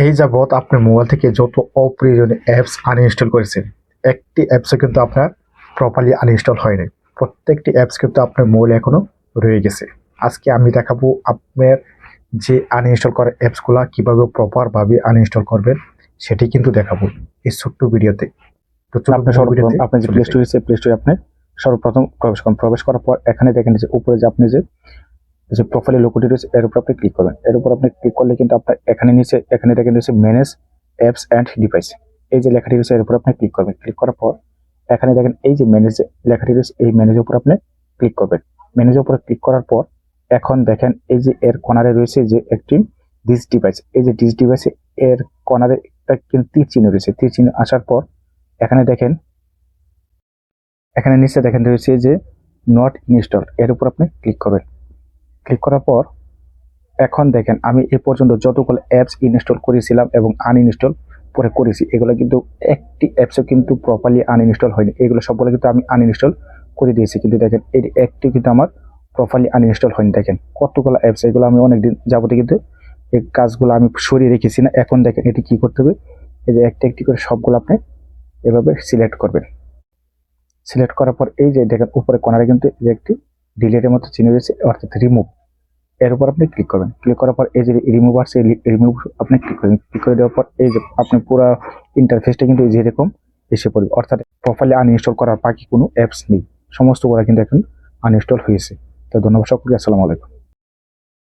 এই যাবৎ আপনার মোবাইল থেকে যত অপ্রয়োজনীয় অ্যাপস আনইনস্টল করেছেন, একটি অ্যাপসও কিন্তু আপনার প্রপারলি আনইনস্টল হয়নি। প্রত্যেকটি অ্যাপস কিন্তু আপনার মোবাইলে এখনও রয়ে গেছে। আজকে আমি দেখাবো আপনার যে আনইনস্টল করা অ্যাপসগুলো কীভাবে প্রপারভাবে আনইনস্টল করবেন, সেটি কিন্তু দেখাবো এই ছোট্ট ভিডিওতে। তো আপনি সর্বপ্রথম আপনি যে প্লে স্টোর প্লে স্টোরে আপনি সর্বপ্রথম প্রবেশ করার পর এখানে দেখেন যে উপরে যে আপনি যে প্রোফাইলের লোগোটি রয়েছে এর উপর আপনি ক্লিক করবেন। এর উপর আপনি ক্লিক করলে কিন্তু আপনার এখানে দেখেন রয়েছে ম্যানেজ অ্যাপস অ্যান্ড ডিভাইস। এই যে লেখাটি রয়েছে এর উপর আপনি ক্লিক করবেন। ক্লিক করার পর এখানে দেখেন এই যে ম্যানেজ লেখাটি রয়েছে, এই ম্যানেজের উপর আপনি ক্লিক করবেন। ম্যানেজের উপর ক্লিক করার পর এখন দেখেন এই যে এর কর্নারে রয়েছে যে একটি ডিস ডিভাইস। এই যে ডিস ডিভাইসে এর কর্নারে একটা কিন্তু তীর চিহ্ন রয়েছে। তীর চিহ্ন আসার পর এখানে দেখেন, এখানে নিচে দেখেন রয়েছে যে নট ইনস্টল, এর উপর আপনি ক্লিক করবেন। ক্লিক করার পর এখন দেখেন আমি এ পর্যন্ত যতগুলো অ্যাপস ইনস্টল করেছিলাম এবং আনইনস্টল পরে করেছি, এগুলো কিন্তু একটি অ্যাপসও কিন্তু প্রপারলি আনইনস্টল হয়নি। এগুলো সবগুলো কিন্তু আমি আনইনস্টল করে দিয়েছি, কিন্তু দেখেন এই একটি কিন্তু আমার প্রপারলি আনইনস্টল হয়নি। দেখেন কতগুলো অ্যাপস, এগুলো আমি অনেকদিন যাবতীয় কিন্তু এই কাজগুলো আমি সরিয়ে রেখেছি না। এখন দেখেন এটি কি করতে হবে, এই যে একটি করে সবগুলো আপনি এভাবে সিলেক্ট করবেন। সিলেক্ট করার পর এই যে দেখেন উপরে কর্নারে কিন্তু যে একটি ডিলিটের মতো চিহ্ন রয়েছে, অর্থাৎ রিমুভ, এর উপর আপনি ক্লিক করবেন। ক্লিক করার পর এই যে রিমুভ আসছে, রিমুভ আপনি ক্লিক করবেন। ক্লিক করে দেওয়ার পর এই যে আপনার পুরো ইন্টারফেসটা কিন্তু যেরকম এসে পড়বে, অর্থাৎ প্রপারলি আনইনস্টল করার বাকি কোনো অ্যাপস নেই, সমস্তগুলো কিন্তু এখন আনইনস্টল হয়েছে। তো ধন্যবাদ সকলকে, আসসালামু আলাইকুম।